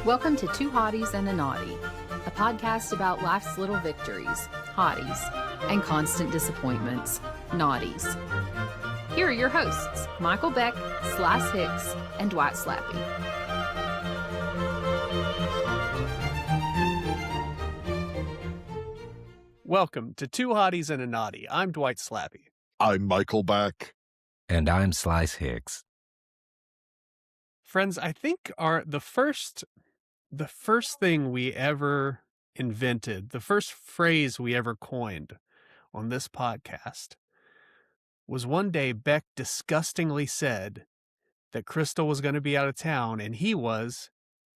Welcome to Two Hotties and a Naughty, a podcast about life's little victories, hotties, and constant disappointments, naughties. Here are your hosts, Michael Beck, Hicks, and Dwight Slappe. Welcome to Two Hotties and a Naughty. I'm Dwight Slappe. I'm Michael Beck. And I'm Hicks. Friends, I think the first thing we ever invented, the first phrase we ever coined on this podcast was one day Beck disgustingly said that Crystal was going to be out of town and he was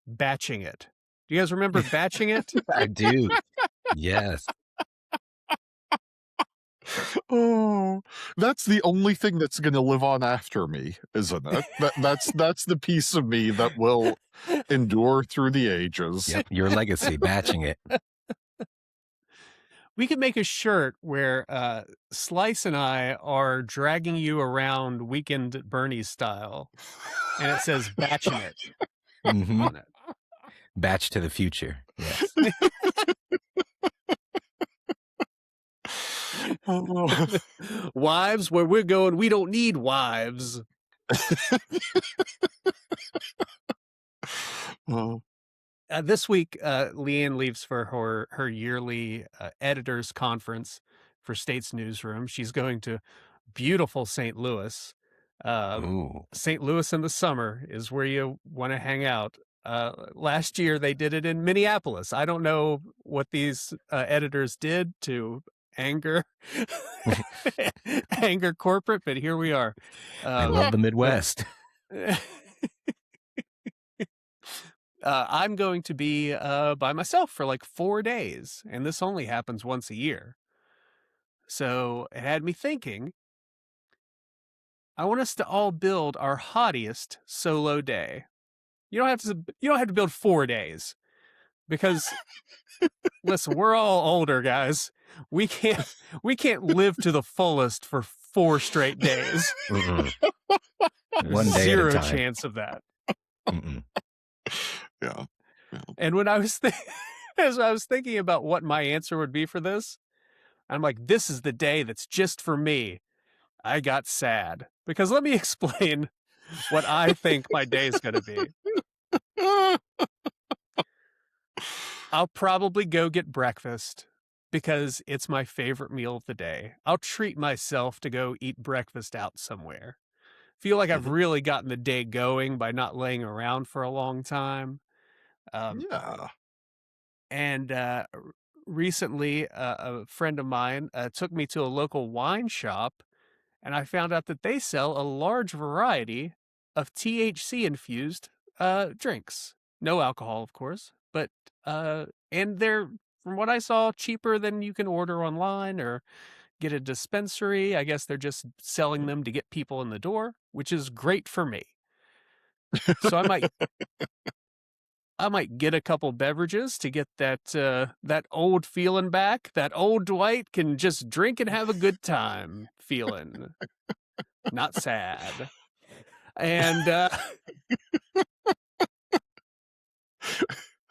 batching it. Do you guys remember batching it? I do. Yes. Oh, that's the only thing that's going to live on after me, isn't it? That's the piece of me that will endure through the ages. Yep, your legacy, batching it. We could make a shirt where Slice and I are dragging you around Weekend at Bernie's style, and it says batching it on it. Batch to the future. Yes. Wives, where we're going, we don't need wives. This week, Leanne leaves for her yearly editors conference for State's Newsroom. She's going to beautiful St. Louis. St. Louis in the summer is where you want to hang out. Last year, they did it in Minneapolis. I don't know what these editors did to anger corporate, but here we are. I love the Midwest. I'm going to be by myself for like 4 days, and this only happens once a year. So it had me thinking, I want us to all build our hottiest solo day. You don't have to build 4 days, because listen, we're all older guys. We can't live to the fullest for 4 straight days. One day Zero at a time. chance of that. Yeah. And when I was as I was thinking about what my answer would be for this, I'm like, this is the day that's just for me. I got sad, because let me explain what I think my day is going to be. I'll probably go get breakfast because it's my favorite meal of the day. I'll treat myself to go eat breakfast out somewhere. Feel like I've really gotten the day going by not laying around for a long time. Yeah. And recently, a friend of mine took me to a local wine shop, and I found out that they sell a large variety of THC-infused drinks. No alcohol, of course, but and they're, from what I saw, cheaper than you can order online or get a dispensary. I guess they're just selling them to get people in the door, which is great for me. So I might get a couple beverages to get that old feeling back. That old Dwight can just drink and have a good time feeling, not sad. And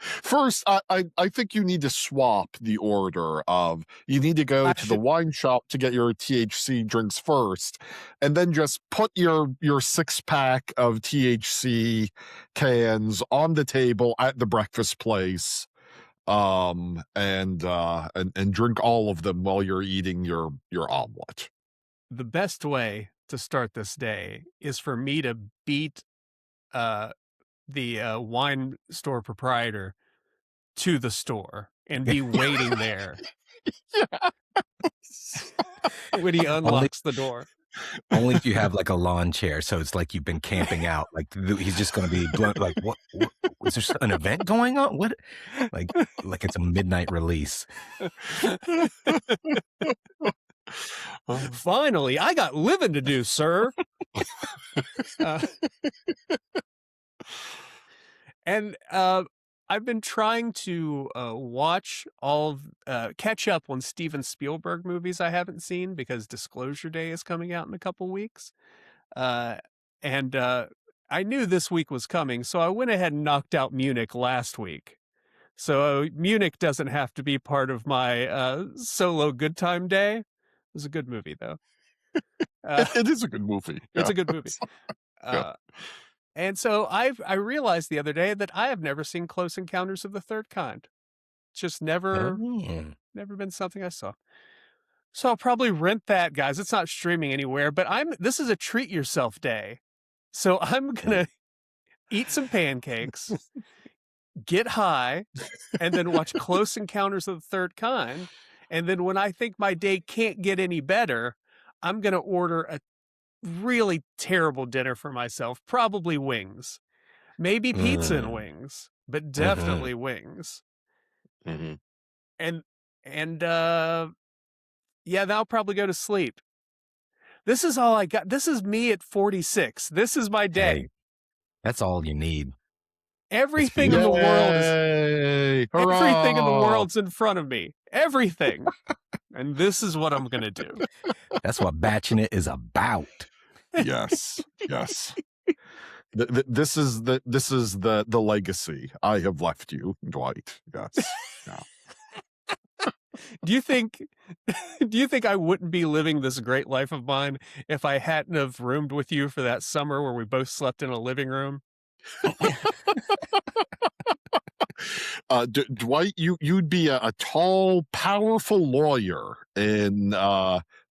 First, I think you need to swap the order of, you need to go to the wine shop to get your THC drinks first, and then just put your 6-pack of THC cans on the table at the breakfast place, and drink all of them while you're eating your omelet. The best way to start this day is for me to beat the wine store proprietor to the store and be waiting there when he unlocks the door. Only if you have like a lawn chair, so it's like you've been camping out. Like he's just going to be blunt. Like, what? Is there an event going on? What? Like it's a midnight release. Finally, I got living to do, sir. And I've been trying to catch up on Steven Spielberg movies I haven't seen, because Disclosure Day is coming out in a couple weeks. And I knew this week was coming, so I went ahead and knocked out Munich last week. So Munich doesn't have to be part of my solo good time day. It was a good movie, though. It is a good movie. It's a good movie. And so I realized the other day that I have never seen Close Encounters of the Third Kind. Just never been something I saw. So I'll probably rent that, guys. It's not streaming anywhere, but this is a treat yourself day. So I'm gonna eat some pancakes, get high, and then watch Close Encounters of the Third Kind. And then when I think my day can't get any better, I'm gonna order a really terrible dinner for myself, probably wings, maybe pizza and wings, but definitely wings. Mm-hmm. And yeah, then I'll probably go to sleep. This is all I got. This is me at 46. This is my day. Hey, that's all you need. Everything in the world is everything in the Hurrah! world's in front of me. Everything. And this is what I'm gonna do. That's what batching it is about. Yes. This is the legacy I have left you, Dwight. Yes. Yeah. Do you think I wouldn't be living this great life of mine if I hadn't have roomed with you for that summer where we both slept in a living room? Dwight, you'd be a tall, powerful lawyer in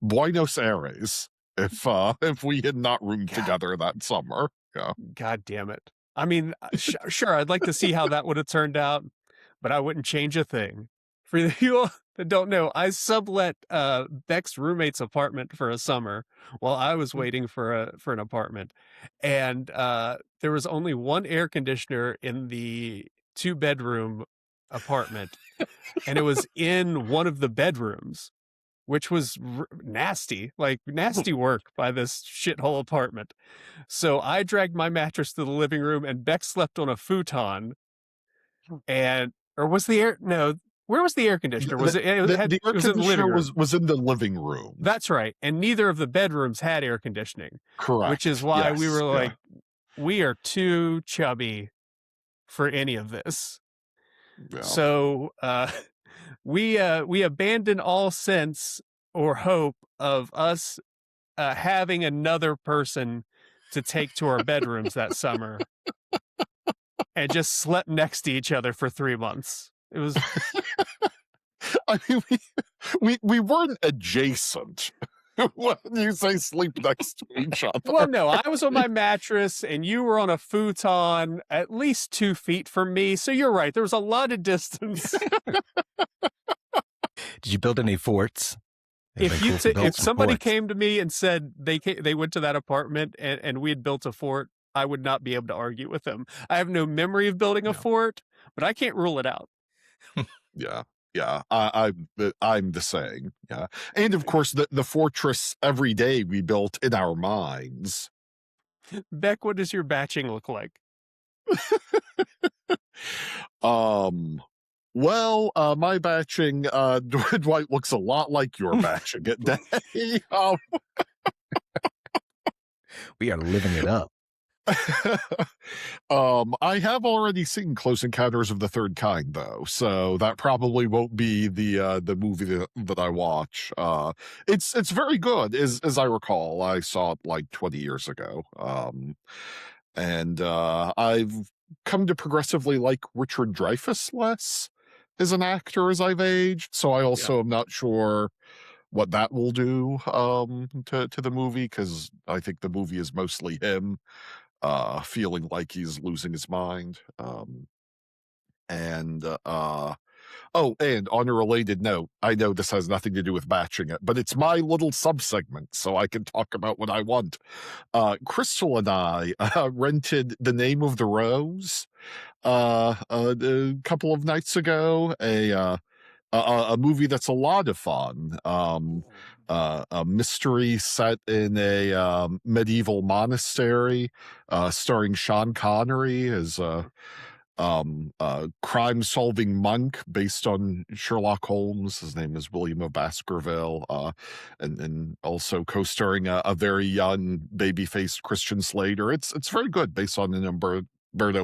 Buenos Aires if we had not roomed together that summer. Yeah. God damn it. I mean, sure, I'd like to see how that would have turned out, but I wouldn't change a thing. For you that don't know, I sublet Beck's roommate's apartment for a summer while I was waiting for an apartment, and there was only one air conditioner in the 2-bedroom apartment, and it was in one of the bedrooms, which was nasty work by this shithole apartment. So I dragged my mattress to the living room, and Beck slept on a futon. Where was the air conditioner? Was it? The air conditioner was in the living room. That's right. And neither of the bedrooms had air conditioning. Correct. Which is why we were like, we are too chubby for any of this. Yeah. So we abandoned all sense or hope of us having another person to take to our bedrooms that summer, and just slept next to each other for 3 months. It was. I mean, we weren't adjacent. When you say sleep next to each other. Well, no, I was on my mattress and you were on a futon at least 2 feet from me. So you're right. There was a lot of distance. Did you build any forts? If somebody came to me and said they went to that apartment and we had built a fort, I would not be able to argue with them. I have no memory of building a fort, but I can't rule it out. Yeah, I'm the same. Yeah, and of course the fortress every day we built in our minds. Beck, what does your batching look like? Well, my batching, Dwight, looks a lot like your batching at day. We are living it up. I have already seen Close Encounters of the Third Kind, though, so that probably won't be the movie that I watch. It's very good, as I recall. I saw it like 20 years ago, and I've come to progressively like Richard Dreyfuss less as an actor as I've aged. So I also am not sure what that will do to the movie, because I think the movie is mostly him feeling like he's losing his mind. And on a related note, I know this has nothing to do with batching it, but it's my little subsegment, so I can talk about what I want. Crystal and I rented The Name of the Rose a couple of nights ago, a movie that's a lot of fun. A mystery set in a medieval monastery, starring Sean Connery as crime-solving monk based on Sherlock Holmes. His name is William of Baskerville, and also co-starring a very young baby-faced Christian Slater. It's very good, based on an Umberto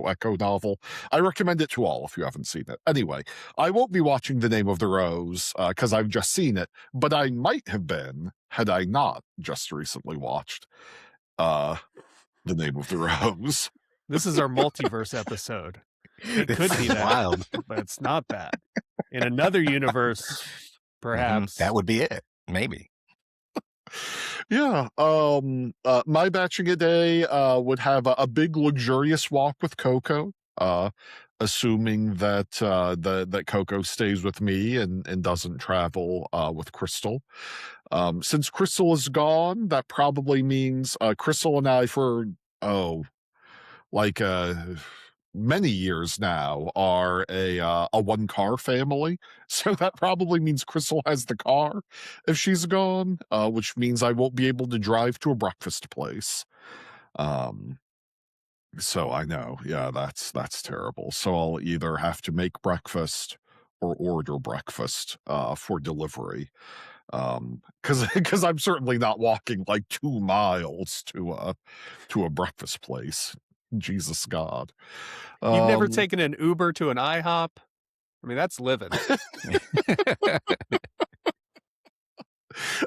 Eco novel. I recommend it to all if you haven't seen it. Anyway, I won't be watching The Name of the Rose because I've just seen it, but I might have been had I not just recently watched The Name of the Rose. This is our multiverse episode. It could be that, wild, but it's not that. In another universe, perhaps that would be it. Maybe. Yeah. My batching a day would have a big luxurious walk with Coco, assuming that that Coco stays with me and doesn't travel with Crystal. Since Crystal is gone, that probably means Crystal and I for many years now are a one-car family. So that probably means Crystal has the car if she's gone, which means I won't be able to drive to a breakfast place. So I know, yeah, that's terrible. So I'll either have to make breakfast or order breakfast for delivery. Because I'm certainly not walking like 2 miles to a breakfast place. Jesus God. You've never taken an Uber to an IHOP? I mean, that's living.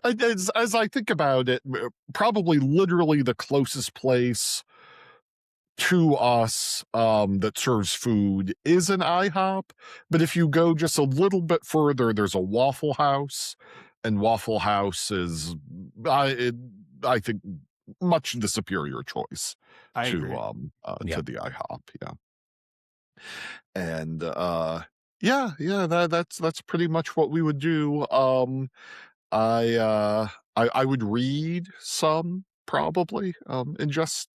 As I think about it, probably literally the closest place to us that serves food is an IHOP. But if you go just a little bit further, there's a Waffle House. And Waffle House is, I think, much the superior choice to the IHOP. Yeah. And that's pretty much what we would do. I would read some probably and just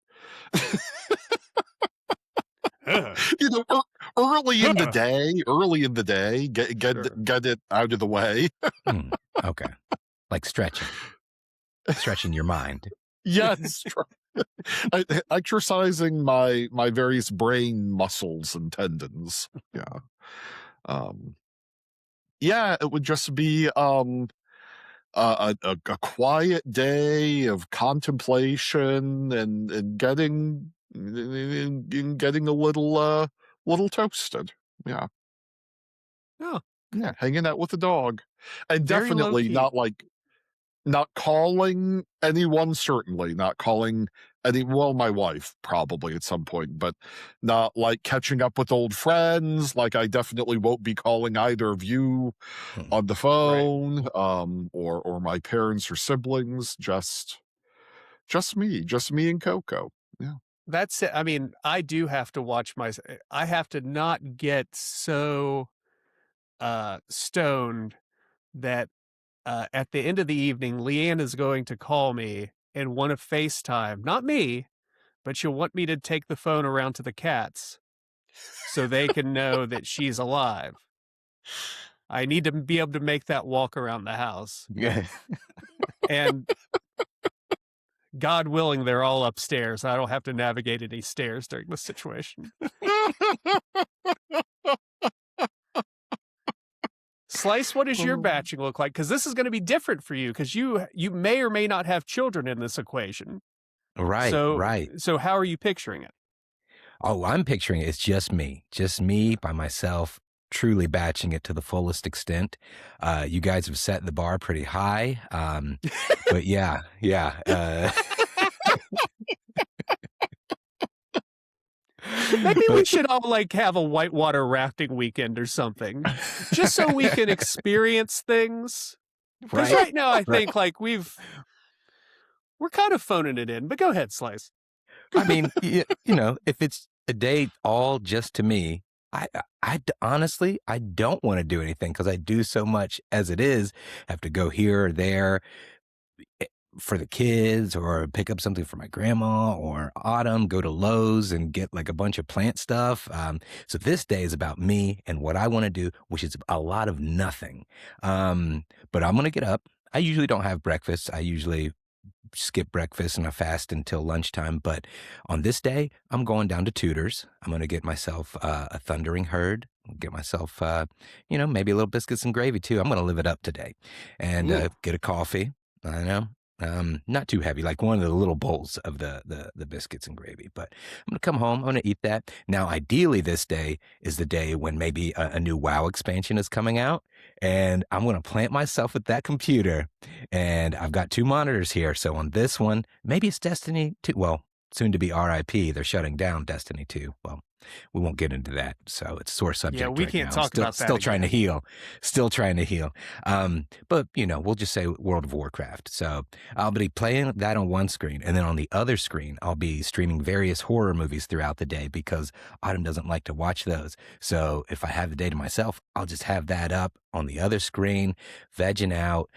early in the day, get it out of the way. Okay, like stretching your mind. Yes, exercising my various brain muscles and tendons. Yeah, it would just be a quiet day of contemplation and getting a little toasted. Yeah. Oh, yeah, hanging out with the dog, and Very definitely low-key. not calling anyone, certainly not calling my wife probably at some point, but not like catching up with old friends. Like I definitely won't be calling either of you on the phone, or my parents or siblings, just me and Coco. Yeah. That's it. I mean, I do have to watch I have to not get so stoned that at the end of the evening, Leanne is going to call me and want to FaceTime. Not me, but she'll want me to take the phone around to the cats so they can know that she's alive. I need to be able to make that walk around the house. Yeah. And God willing, they're all upstairs. I don't have to navigate any stairs during this situation. Slice, what does your batching look like? Because this is going to be different for you, because you may or may not have children in this equation. Right, right. So how are you picturing it? Oh, I'm picturing it's just me by myself, truly batching it to the fullest extent. You guys have set the bar pretty high, but yeah. Maybe we should all have a whitewater rafting weekend or something, just so we can experience things. Because right now, I think we're kind of phoning it in. But go ahead, Slice. I mean, if it's a day all just to me, I honestly, I don't want to do anything because I do so much as it is. Have to go here or there for the kids, or pick up something for my grandma, or Autumn, go to Lowe's and get a bunch of plant stuff. So this day is about me and what I want to do, which is a lot of nothing. But I'm going to get up. I usually don't have breakfast. I usually skip breakfast and I fast until lunchtime. But on this day, I'm going down to Tudor's. I'm going to get myself a thundering herd. Get myself, maybe a little biscuits and gravy too. I'm going to live it up today, and get a coffee. I know, not too heavy, like one of the little bowls of the biscuits and gravy. But I'm going to come home. I'm going to eat that. Now, ideally, this day is the day when maybe a new WoW expansion is coming out, and I'm going to plant myself at that computer. And I've got 2 monitors here. So on this one, maybe it's Destiny 2. Well, soon to be RIP. They're shutting down Destiny 2. Well, we won't get into that. So it's a sore subject. Yeah, we right can't now. talk about that. Still trying to heal. Still trying to heal. But, we'll just say World of Warcraft. So I'll be playing that on one screen. And then on the other screen, I'll be streaming various horror movies throughout the day because Autumn doesn't like to watch those. So if I have the day to myself, I'll just have that up on the other screen, vegging out.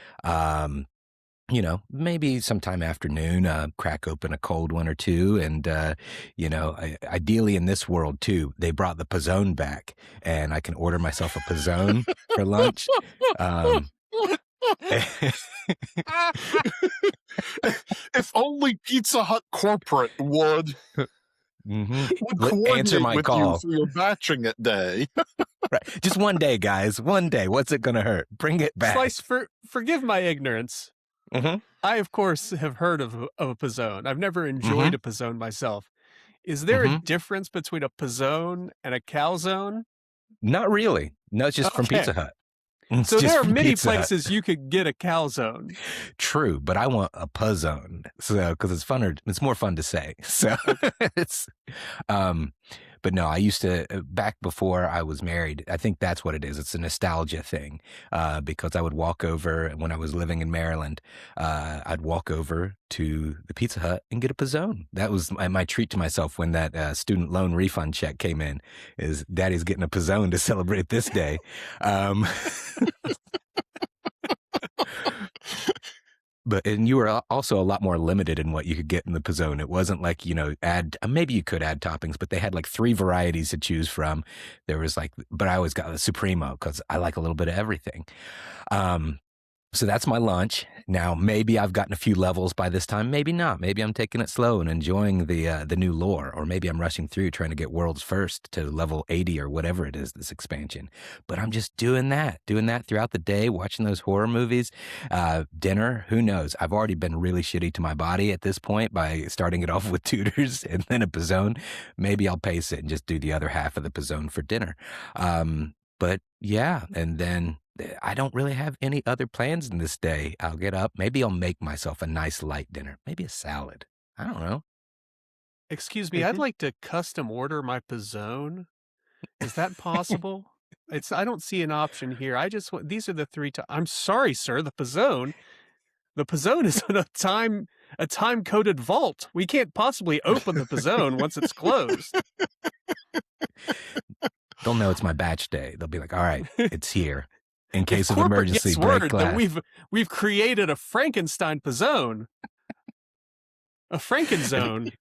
Maybe sometime afternoon, crack open a cold one or two. And, ideally in this world too, they brought the Pizzone back and I can order myself a Pizzone for lunch. If only Pizza Hut corporate would coordinate Answer my with call. you for your batching it day. Right. Just one day, guys. One day. What's it going to hurt? Bring it back. Slice, forgive my ignorance. Mm-hmm. I, of course, have heard of a Pizzone. I've never enjoyed a Pizzone myself. Is there a difference between a Pizzone and a calzone? Not really. No, it's just from Pizza Hut. It's so just there are from many Pizza Hut. places you could get a calzone. True, but I want a Pizzone. So, because it's funner, it's more fun to say. So it's, but no, I used to, back before I was married, I think that's what it is. It's a nostalgia thing, because I would walk over, when I was living in Maryland, I'd walk over to the Pizza Hut and get a Pizzone. That was my treat to myself when that student loan refund check came in, is Daddy's getting a Pizzone to celebrate this day. And you were also a lot more limited in what you could get in the Pizzone. It wasn't like, maybe you could add toppings, but they had like 3 varieties to choose from. There was but I always got the Supremo because I like a little bit of everything. So that's my lunch. Now, maybe I've gotten a few levels by this time. Maybe not. Maybe I'm taking it slow and enjoying the new lore, or maybe I'm rushing through trying to get world's first to level 80 or whatever it is, this expansion. But I'm just doing that throughout the day, watching those horror movies. Dinner, who knows? I've already been really shitty to my body at this point by starting it off with Tudors and then a Pizzone. Maybe I'll pace it and just do the other half of the Pizzone for dinner. But yeah, and then I don't really have any other plans in this day. I'll get up. Maybe I'll make myself a nice light dinner. Maybe a salad. I don't know. Excuse me, I'd like to custom order my Pizzone. Is that possible? I don't see an option here. These are the 3 I'm sorry, sir, the Pizzone is in a time-coded vault. We can't possibly open the Pizzone once it's closed. They'll know it's my batch day. They'll be like, all right, it's here. In case of corporate emergency, gets break word glass. that we've created a Frankenstein Pizzone. A Frankenzone.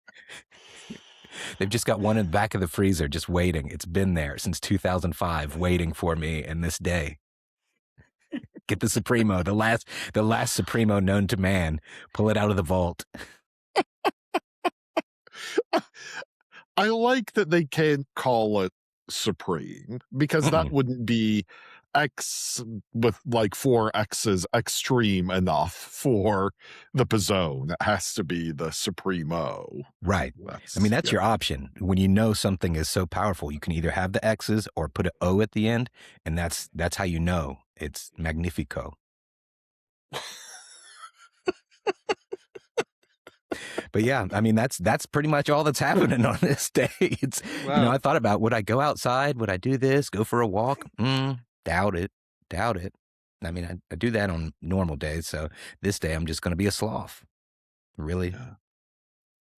They've just got one in the back of the freezer just waiting. It's been there since 2005 waiting for me in this day. Get the Supremo, the last Supremo known to man. Pull it out of the vault. I like that they can't call it Supreme, because that wouldn't be X with like 4 X's extreme enough for the Pizzone. It has to be the Supremo. Right. That's your option. When you know something is so powerful, you can either have the X's or put an O at the end, and that's how you know it's Magnifico. But yeah, that's pretty much all that's happening on this day. It's wow. I thought about, would I go outside? Would I do this? Go for a walk? Doubt it. I do that on normal days. So this day I'm just going to be a sloth. Really?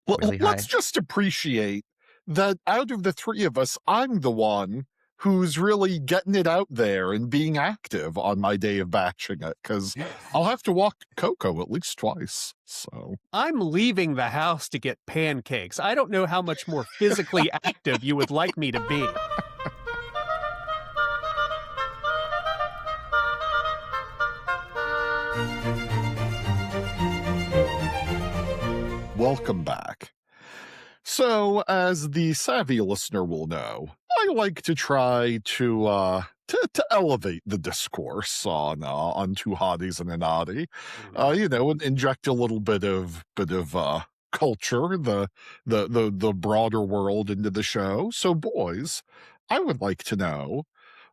Well, really let's high. just appreciate that out of the 3 of us, I'm the one who's really getting it out there and being active on my day of batching it, because I'll have to walk Coco at least twice. So I'm leaving the house to get pancakes. I don't know how much more physically active you would like me to be. welcome back. So, as the savvy listener will know, I like to try to elevate the discourse on Two Hotties and a Naughty, and inject a little bit of culture, the broader world into the show. So, boys, I would like to know,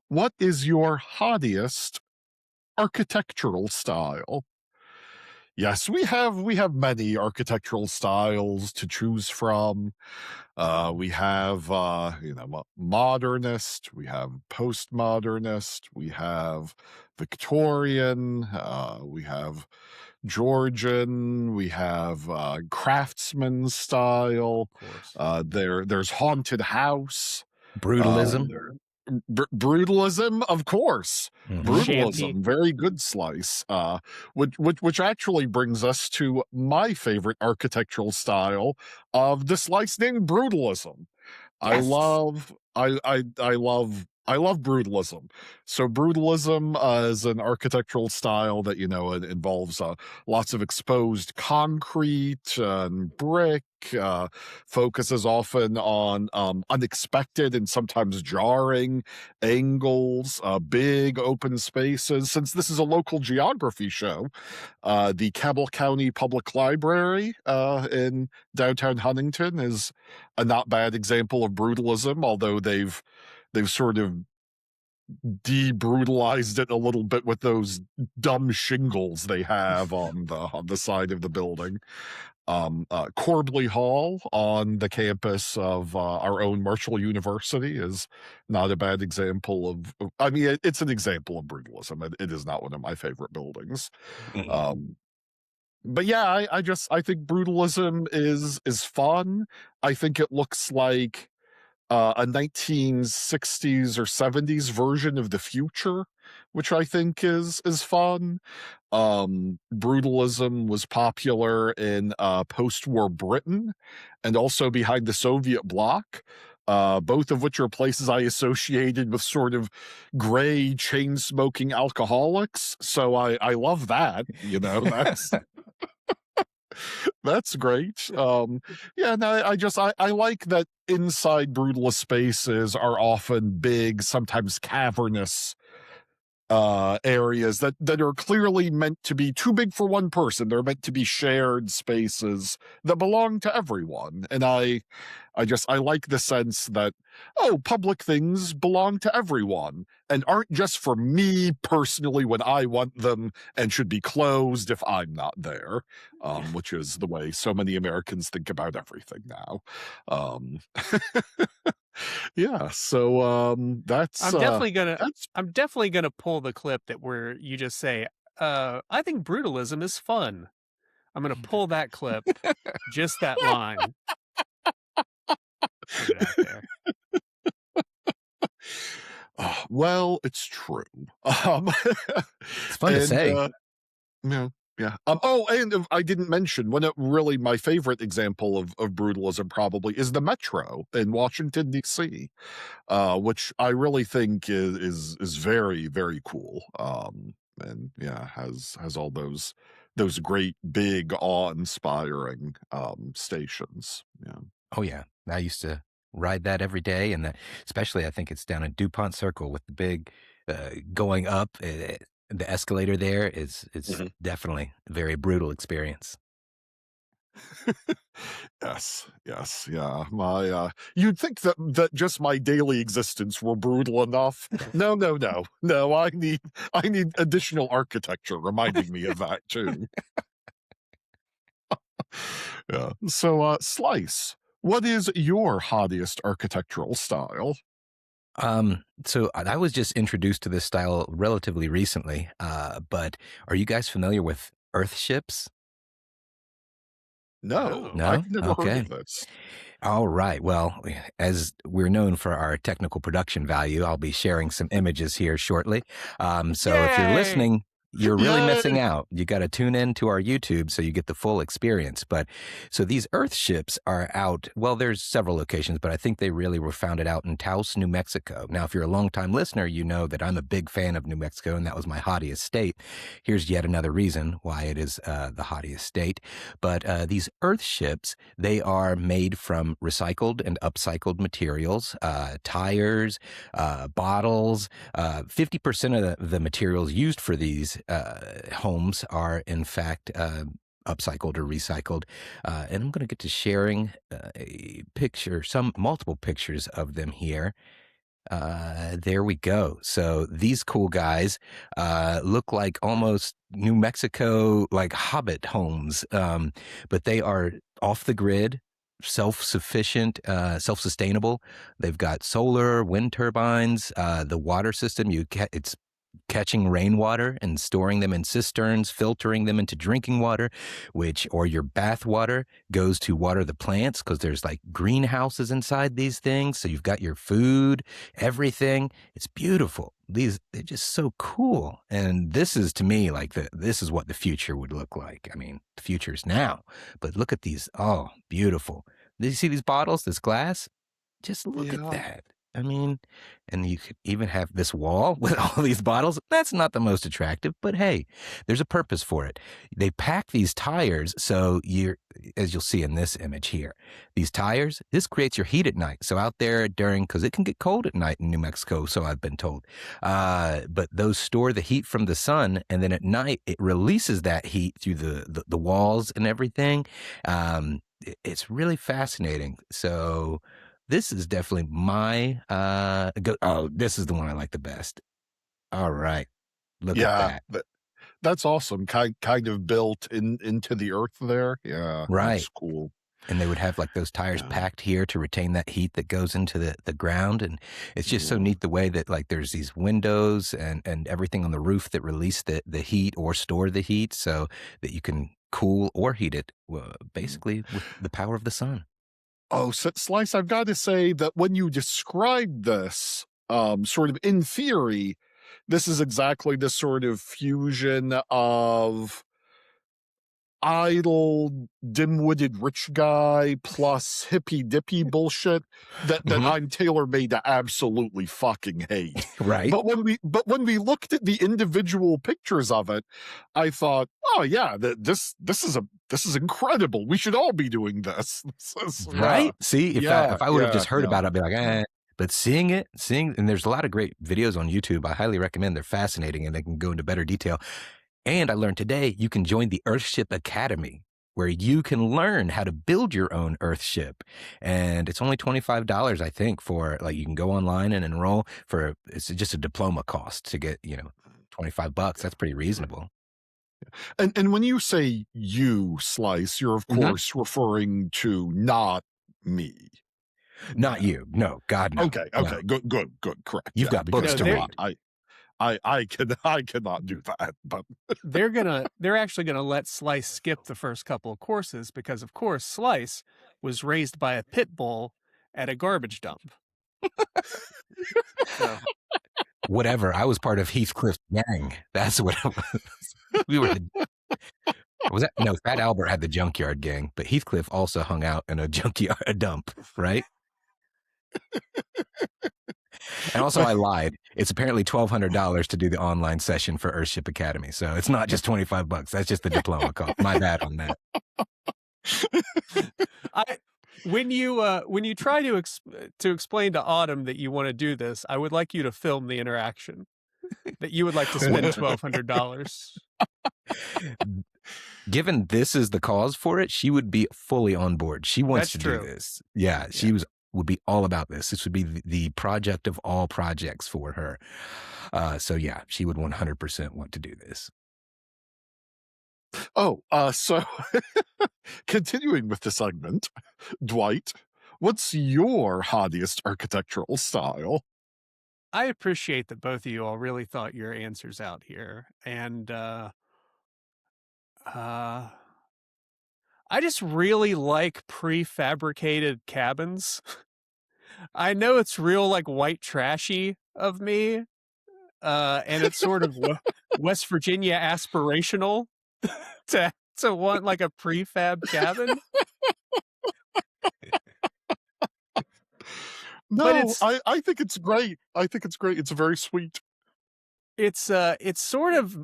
what is your hottiest architectural style? Yes, we have many architectural styles to choose from. We have modernist, we have postmodernist, we have Victorian, we have Georgian, we have craftsman style. Of course. There's haunted house. Brutalism. Brutalism, of course. Brutalism, Shanty. very good slice. Which actually brings us to my favorite architectural style of the slice named brutalism. I Yes. love brutalism. So brutalism is an architectural style that it involves lots of exposed concrete and brick. Focuses often on unexpected and sometimes jarring angles, big open spaces. Since this is a local geography show, the Cabell County Public Library in downtown Huntington is a not bad example of brutalism, although they've sort of de-brutalized it a little bit with those dumb shingles they have on the side of the building. Corbley Hall on the campus of our own Marshall University is not a bad example of I mean, it's an example of brutalism. It is not one of my favorite buildings. But yeah, I think brutalism is fun. I think it looks like a 1960s or 70s version of the future, which I think is fun. Brutalism was popular in post-war Britain and also behind the Soviet bloc, both of which are places I associated with sort of gray chain-smoking alcoholics. So I love that, that's that's great. Yeah, no, I like that inside brutalist spaces are often big, sometimes cavernous areas that are clearly meant to be too big for one person. They're meant to be shared spaces that belong to everyone. And I like the sense that, public things belong to everyone and aren't just for me personally when I want them and should be closed if I'm not there, which is the way so many Americans think about everything now. Yeah, so that's I'm definitely gonna pull the clip where you just say, I think brutalism is fun. I'm gonna pull that clip, just that line. Put it out there. Well, it's true. It's fun to say. Yeah. And I didn't mention really my favorite example of brutalism probably is the Metro in Washington D.C., which I really think is very, very cool. And yeah, has all those great big awe-inspiring stations. Yeah. Oh yeah, I used to ride that every day, and especially I think it's down in DuPont Circle with the big going up. The escalator there is definitely a very brutal experience. Yes, yeah. You'd think that just my daily existence were brutal enough. No. I need additional architecture reminding me of that too. Yeah. So, Slice, what is your hottiest architectural style? So I was just introduced to this style relatively recently, but are you guys familiar with Earthships? No, No? I've never heard Okay. of this. All right. Well, as we're known for our technical production value, I'll be sharing some images here shortly. So if you're Yay! listening, you're really Yay! missing out. You got to tune in to our YouTube so you get the full experience. But so these Earthships are out. Well, there's several locations, but I think they really were founded out in Taos, New Mexico. Now, if you're a longtime listener, you know that I'm a big fan of New Mexico, and that was my hottiest state. Here's yet another reason why it is the hottiest state. But these Earthships, they are made from recycled and upcycled materials, tires, bottles. 50% of the materials used for these homes are, in fact, upcycled or recycled. And I'm going to get to sharing a picture, multiple pictures of them here. There we go. So these cool guys look like almost New Mexico, like hobbit homes, but they are off the grid, self-sufficient, self-sustainable. They've got solar, wind turbines, the water system. It's catching rainwater and storing them in cisterns, filtering them into drinking water, or your bath water goes to water the plants because there's like greenhouses inside these things. So you've got your food, everything. It's beautiful. They're just so cool. And this is, to me, like this is what the future would look like. I mean, the future is now, but look at these. Oh, beautiful. Did you see these bottles, this glass? Just look at that. I mean, and you could even have this wall with all these bottles. That's not the most attractive, but hey, there's a purpose for it. They pack these tires, so as you'll see in this image here, these tires, this creates your heat at night. So out there because it can get cold at night in New Mexico, so I've been told. But those store the heat from the sun, and then at night it releases that heat through the walls and everything. It's really fascinating. So this is definitely my this is the one I like the best. All right. Look at that. That's awesome. Kind of built into the earth there. Yeah. Right. That's cool. And they would have like those tires packed here to retain that heat that goes into the ground. And it's just so neat the way that like there's these windows and everything on the roof that release the heat or store the heat so that you can cool or heat it basically with the power of the sun. Oh, Slice, I've got to say that when you described this, sort of in theory, this is exactly the sort of fusion of idle, dim-witted rich guy plus hippy-dippy bullshit that I'm tailor-made to absolutely fucking hate. Right. But when we looked at the individual pictures of it, I thought, oh yeah, this is incredible. We should all be doing this. Right? See, if I would have just heard about it, I'd be like, eh. But seeing, and there's a lot of great videos on YouTube. I highly recommend. They're fascinating, and they can go into better detail. And I learned today you can join the Earthship Academy, where you can learn how to build your own Earthship. And it's only $25, I think, for like you can go online and enroll it's just a diploma cost to get, $25. That's pretty reasonable. And when you say you, Slice, you're of course referring to not me. Not you. No, God, no. Okay. No. Good. Correct. You've got books to read. I cannot do that, but they're actually gonna let Slice skip the first couple of courses because, of course, Slice was raised by a pit bull at a garbage dump. So. Whatever. I was part of Heathcliff's gang. That's what it was. We were. Was that no? Fat Albert had the junkyard gang, but Heathcliff also hung out in a dump, right? And also, I lied. It's apparently $1,200 to do the online session for Earthship Academy. So it's not just $25. That's just the diploma cost. My bad on that. When you try to explain to Autumn that you want to do this, I would like you to film the interaction that you would like to spend $1,200. Given this is the cause for it, she would be fully on board. She wants to do this. Yeah, she would be all about this. This would be the project of all projects for her. So yeah, she would 100% want to do this. Oh, so continuing with the segment, Dwight, what's your hottiest architectural style? I appreciate that both of you all really thought your answers out here. And I just really like prefabricated cabins. I know it's real like white trashy of me. And it's sort of West Virginia aspirational to want like a prefab cabin. No, I think it's great. I think it's great. It's very sweet. It's sort of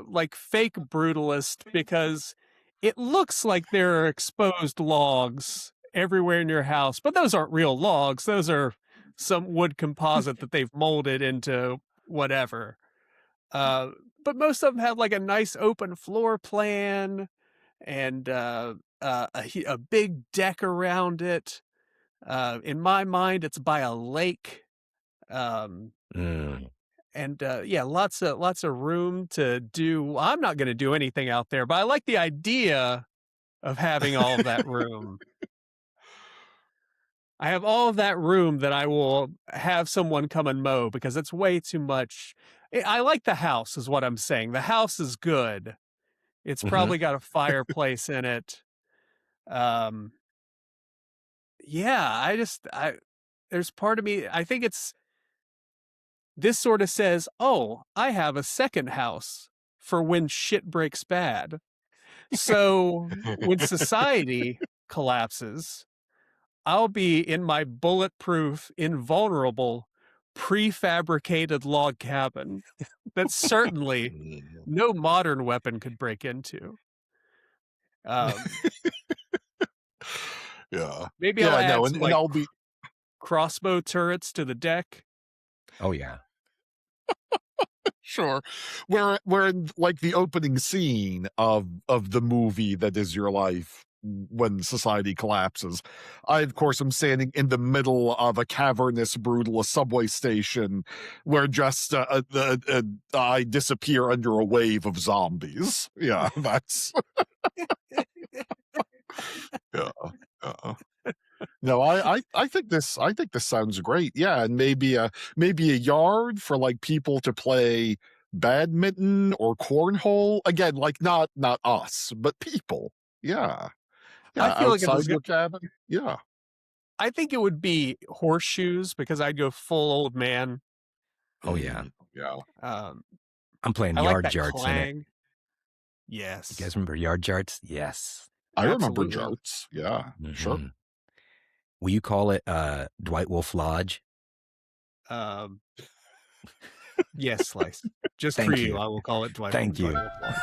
like fake brutalist because it looks like there are exposed logs everywhere in your house, but those aren't real logs. Those are some wood composite that they've molded into whatever. But most of them have like a nice open floor plan and a big deck around it. In my mind, it's by a lake. And yeah, lots of room to do. Well, I'm not going to do anything out there, but I like the idea of having all of that room. I have all of that room that I will have someone come and mow because it's way too much. I like the house is what I'm saying. The house is good. It's probably got a fireplace in it. Yeah, there's part of me, I think this sort of says, oh, I have a second house for when shit breaks bad. So when society collapses, I'll be in my bulletproof, invulnerable, prefabricated log cabin that certainly no modern weapon could break into. Yeah. Maybe I'll add some, and I'll be crossbow turrets to the deck. Oh yeah. Sure. We're in like the opening scene of the movie that is your life when society collapses. I, of course, am standing in the middle of a cavernous, brutal subway station where just I disappear under a wave of zombies. Yeah, that's... yeah. No, I think this sounds great. Yeah, and maybe a yard for like people to play badminton or cornhole. Again, like not us, but people. Yeah. Yeah, I feel like outside your cabin. Yeah. I think it would be horseshoes because I'd go full old man. Oh yeah. Yeah. I'm playing I yard like that jarts clang. in it. Yes. You guys remember yard jarts? Yes. I remember Absolutely. jarts. Yeah. Sure. Will you call it Dwight Wolf Lodge? Yes, Slice. Just Thank for you. I will call it Dwight. Thank you. Dwight Wolf Lodge.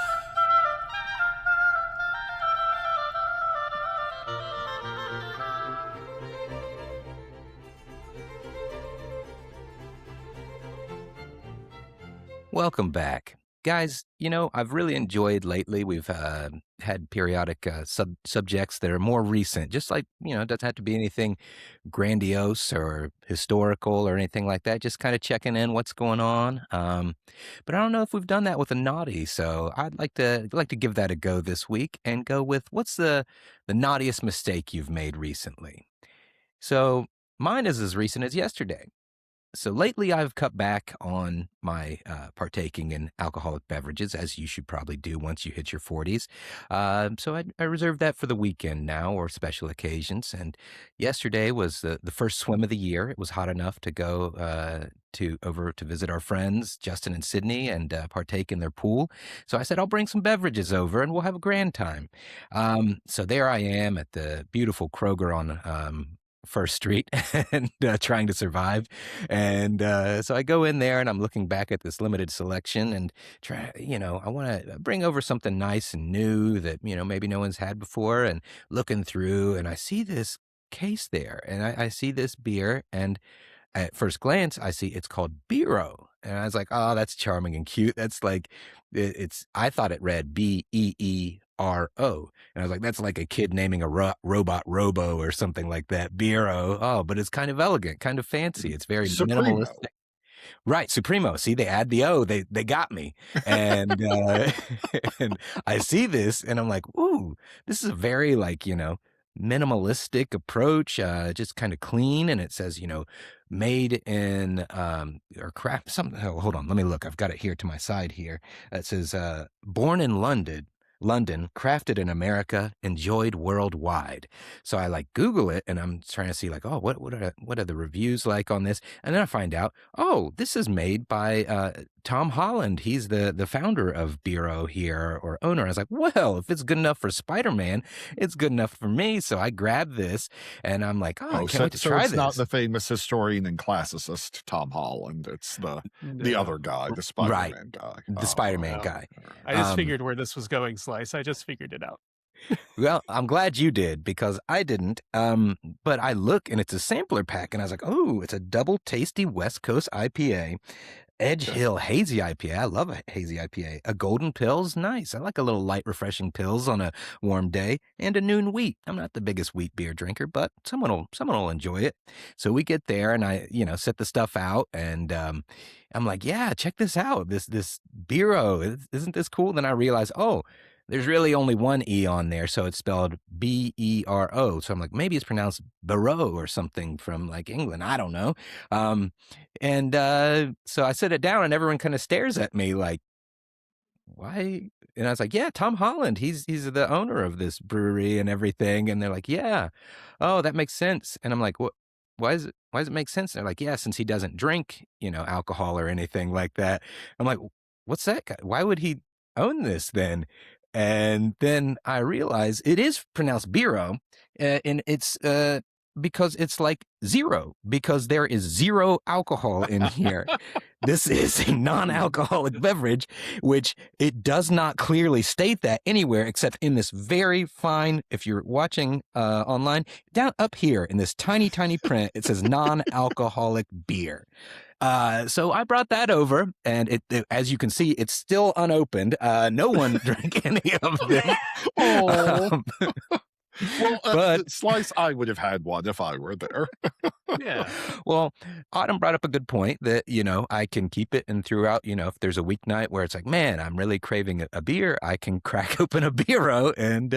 Welcome back. Guys, I've really enjoyed lately. We've had periodic subjects that are more recent, just like, it doesn't have to be anything grandiose or historical or anything like that. Just kind of checking in what's going on. But I don't know if we've done that with a naughty, so I'd like to give that a go this week and go with what's the naughtiest mistake you've made recently. So mine is as recent as yesterday. So lately, I've cut back on my partaking in alcoholic beverages, as you should probably do once you hit your 40s. So I reserve that for the weekend now or special occasions. And yesterday was the first swim of the year. It was hot enough to go over to visit our friends, Justin and Sydney, and partake in their pool. So I said, I'll bring some beverages over and we'll have a grand time. So there I am at the beautiful Kroger on First Street and trying to survive. And so I go in there and I'm looking back at this limited selection and I want to bring over something nice and new that, maybe no one's had before, and looking through and I see this case there and I see this beer, and at first glance, I see it's called Beero. And I was like, oh, that's charming and cute. That's like, I thought it read Beero. And I was like, that's like a kid naming a robot Robo or something like that. Beero. Oh, but it's kind of elegant, kind of fancy. It's very minimalistic. Right. Supremo. See, they add the O. They got me. And, and I see this and I'm like, ooh, this is a very minimalistic approach, just kind of clean. And it says, made in or craft something. Oh, hold on, let me look. I've got it here to my side here. It says born in London, crafted in America, enjoyed worldwide. So I Google it and I'm trying to see oh, what are the reviews like on this? And then I find out, oh, this is made by Tom Holland, he's the founder of Bureau here, or owner. I was like, well, if it's good enough for Spider-Man, it's good enough for me. So I grabbed this, and I'm like, I can't wait to try it's this. not the famous historian and classicist Tom Holland. It's the other guy, the Spider-Man guy. The Spider-Man guy. I just figured where this was going, Slice. I just figured it out. Well, I'm glad you did, because I didn't. But I look, and it's a sampler pack, and I was like, oh, it's a double tasty West Coast IPA. Edge Hill Hazy IPA. I love a hazy IPA. A golden pils, nice. I like a little light, refreshing pils on a warm day. And a noon wheat. I'm not the biggest wheat beer drinker, but someone will enjoy it. So we get there, and I, set the stuff out, and I'm like, yeah, check this out. This Bureau, isn't this cool? Then I realize, oh, there's really only one E on there, so it's spelled B-E-R-O. So I'm like, maybe it's pronounced Barreau or something from like England. I don't know. So I sit it down, and everyone kind of stares at me like, why? And I was like, yeah, Tom Holland. He's the owner of this brewery and everything. And they're like, yeah. Oh, that makes sense. And I'm like, what? Why does it make sense? They're like, yeah, since he doesn't drink, alcohol or anything like that. I'm like, what's that guy? Why would he own this then? And then I realize it is pronounced Bureau, and it's because it's like zero, because there is zero alcohol in here. This is a non-alcoholic beverage, which it does not clearly state that anywhere except in this very fine, if you're watching online, down up here in this tiny, tiny print, it says non-alcoholic beer. So I brought that over, and it, as you can see, it's still unopened. No one drank any of them. But Slice, I would have had one if I were there. Yeah. Well, Autumn brought up a good point that, I can keep it, and throughout, if there's a weeknight where it's like, man, I'm really craving a beer, I can crack open a Bureau and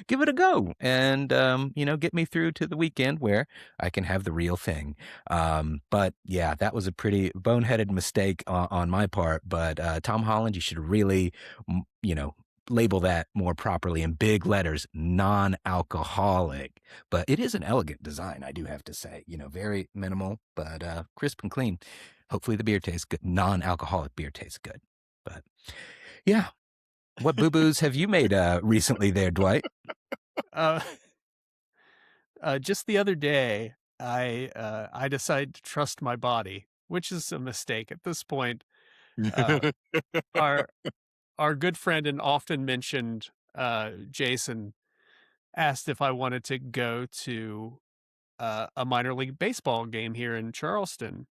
give it a go, and, get me through to the weekend where I can have the real thing. But yeah, that was a pretty boneheaded mistake on my part. But Tom Holland, you should really, label that more properly in big letters, non-alcoholic. But it is an elegant design, I do have to say. Very minimal, but crisp and clean. Hopefully the beer tastes good. Non-alcoholic beer tastes good. But yeah. What boo-boos have you made recently there, Dwight? Just the other day, I decided to trust my body, which is a mistake at this point. Our good friend and often mentioned Jason asked if I wanted to go to a minor league baseball game here in Charleston.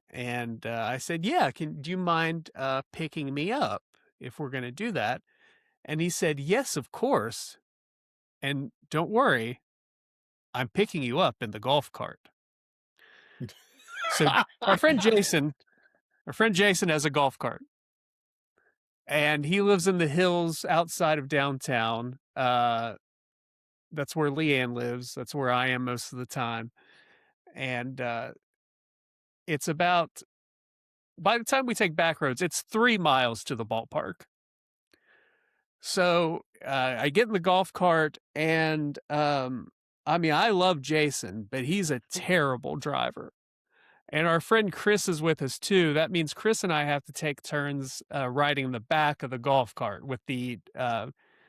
And I said, yeah, do you mind picking me up if we're going to do that? And he said, yes, of course. And don't worry, I'm picking you up in the golf cart. So our friend Jason has a golf cart. And he lives in the hills outside of downtown. That's where Leanne lives. That's where I am most of the time. And it's about, by the time we take back roads, it's 3 miles to the ballpark. So I get in the golf cart, and I love Jason, but he's a terrible driver. And our friend Chris is with us too. That means Chris and I have to take turns riding in the back of the golf cart with the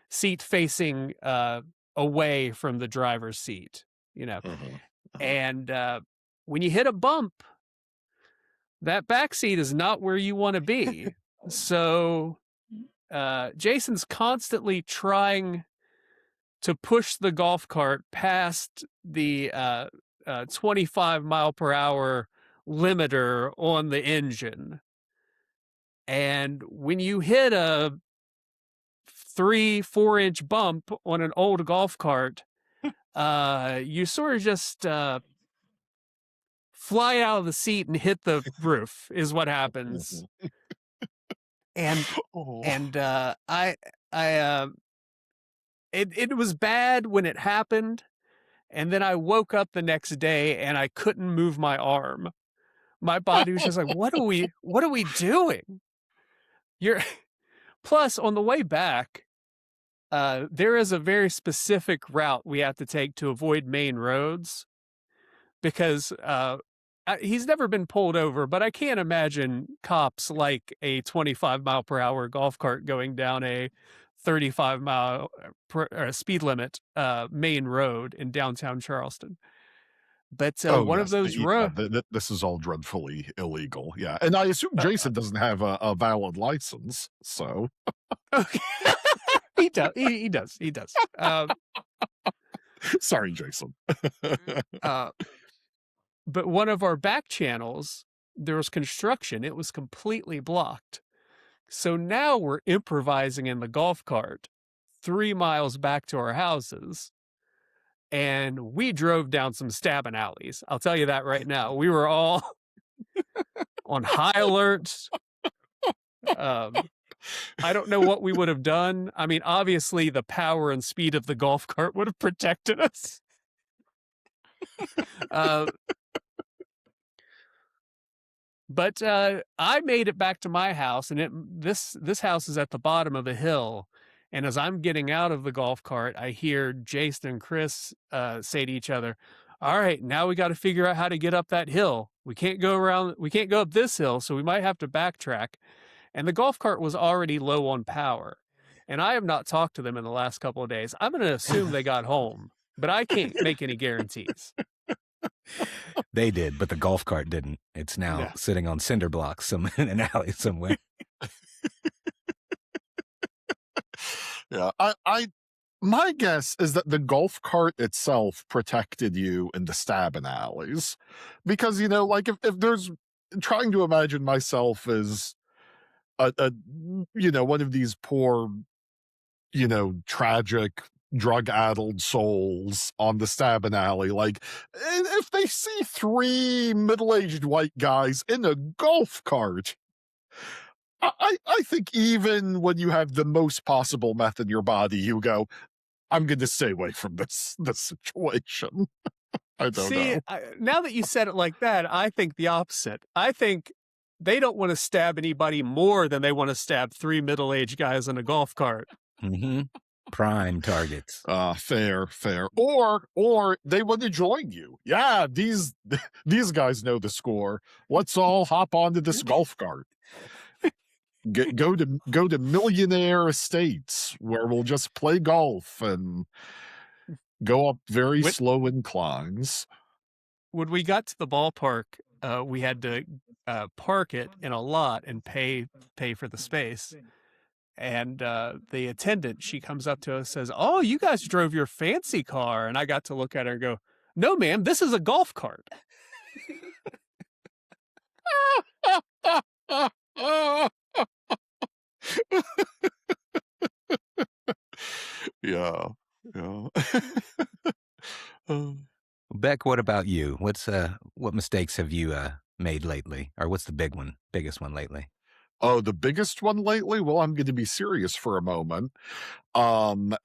seat facing away from the driver's seat, And when you hit a bump, that back seat is not where you want to be. So Jason's constantly trying to push the golf cart past the 25 mile per hour limiter on the engine. And when you hit a 3-4 inch bump on an old golf cart, you sort of just fly out of the seat and hit the roof is what happens. And it was bad when it happened. And then I woke up the next day and I couldn't move my arm. My body was just like, what are we doing? Plus, on the way back, there is a very specific route we have to take to avoid main roads, because he's never been pulled over, but I can't imagine cops like a 25-mile-per-hour golf cart going down a 35-mile speed limit main road in downtown Charleston. But one of those this is all dreadfully illegal. Yeah, and I assume Jason doesn't have a valid license, so okay. He does. He does. Sorry, Jason. But one of our back channels, there was construction. It was completely blocked. So now we're improvising in the golf cart 3 miles back to our houses. And we drove down some stabbing alleys. I'll tell you that right now. We were all on high alert. I don't know what we would have done. I mean, obviously, the power and speed of the golf cart would have protected us. But I made it back to my house, and this house is at the bottom of a hill. And as I'm getting out of the golf cart, I hear Jason and Chris say to each other, "All right, now we got to figure out how to get up that hill. We can't go up this hill, so we might have to backtrack." And the golf cart was already low on power. And I have not talked to them in the last couple of days. I'm going to assume they got home, but I can't make any guarantees. They did, but the golf cart didn't. It's now sitting on cinder blocks in an alley somewhere. Yeah, my guess is that the golf cart itself protected you in the stabbing alleys, because like if there's trying to imagine myself as a one of these poor tragic drug-addled souls on the stabbing alley, like if they see 3 middle-aged white guys in a golf cart, I think even when you have the most possible meth in your body, you go, I'm going to stay away from this situation. I don't know. Now that you said it like that, I think the opposite. I think they don't want to stab anybody more than they want to stab 3 middle-aged guys in a golf cart. Mm-hmm. Prime targets. Fair. Or they want to join you. Yeah, these guys know the score. Let's all hop onto this golf cart. Go to millionaire estates where we'll just play golf and go up very slow inclines. When we got to the ballpark, we had to park it in a lot and pay for the space. And the attendant, she comes up to us, says, "Oh, you guys drove your fancy car." And I got to look at her and go, "No, ma'am, this is a golf cart." Yeah. Beck, what about you? What mistakes have you made lately, or what's the biggest one lately? Oh, the biggest one lately? Well, I'm going to be serious for a moment. And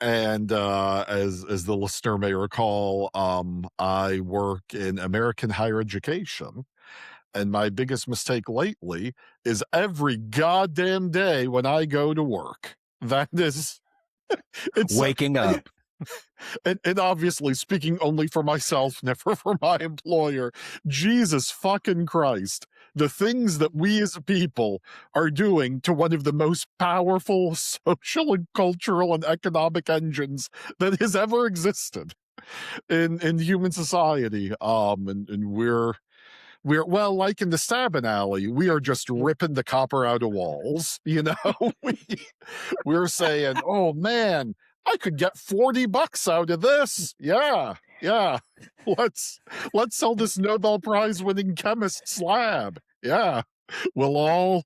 as the listener may recall, I work in American higher education. And my biggest mistake lately is every goddamn day when I go to work. That is... it's waking up. And obviously, speaking only for myself, never for my employer, Jesus fucking Christ, the things that we as a people are doing to one of the most powerful social and cultural and economic engines that has ever existed in human society. And we're well, like in the stabbing alley, we are just ripping the copper out of walls. We're saying, "Oh man, I could get $40 out of this. Yeah. Let's sell this Nobel Prize winning chemist's lab. Yeah. We'll all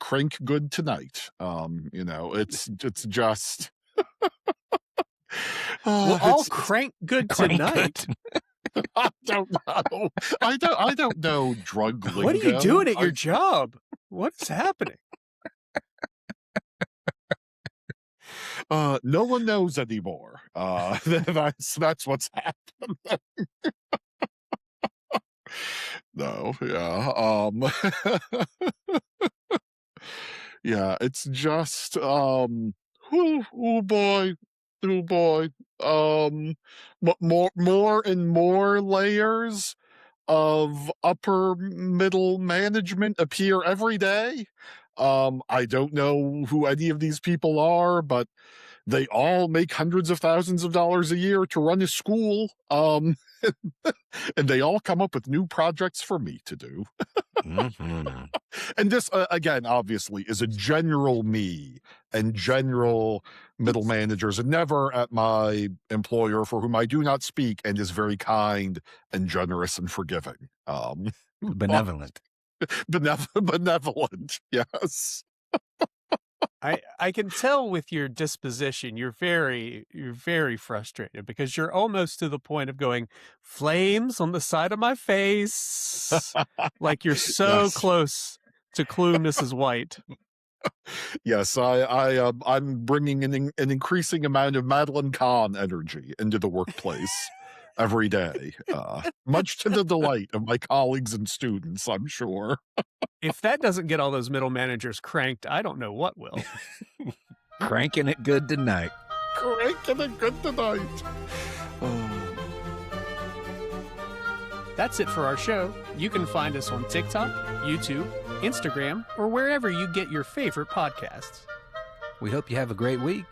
crank good tonight." It's just we'll all crank good tonight. I don't know. I don't know drug lingo. What are you doing at your job? What's happening? No one knows anymore. That's what's happening. No, yeah. Yeah, it's just oh boy. More and more layers of upper middle management appear every day. I don't know who any of these people are, but they all make hundreds of thousands of dollars a year to run a school. And they all come up with new projects for me to do. Mhm. And this, again, obviously, is a general me and general middle managers, and never at my employer, for whom I do not speak and is very kind and generous and forgiving. Benevolent. Benevolent, yes. I can tell with your disposition, you're very frustrated, because you're almost to the point of going, flames on the side of my face. Like you're so Yes. close to Clue Mrs. White. Yes, I'm bringing an increasing amount of Madeline Kahn energy into the workplace every day, much to the delight of my colleagues and students, I'm sure. If that doesn't get all those middle managers cranked, I don't know what will. Cranking it good tonight. Cranking it good tonight. That's it for our show. You can find us on TikTok, YouTube, Instagram, or wherever you get your favorite podcasts. We hope you have a great week.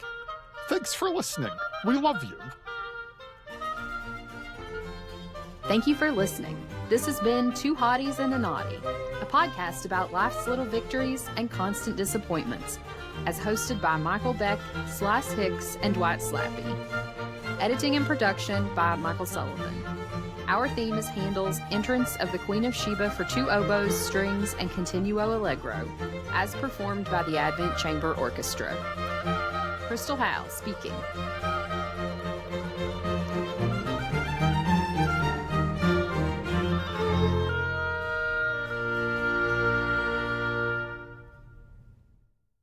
Thanks for listening. We love you. Thank you for listening. This has been Two Hotties and a Naughty, a podcast about life's little victories and constant disappointments, as hosted by Michael Beck, Hicks, and Dwight Slappe. Editing and production by Michael Sullivan. Our theme is Handel's Entrance of the Queen of Sheba for two oboes, strings, and Continuo allegro, as performed by the Advent Chamber Orchestra. Crystal Howe speaking.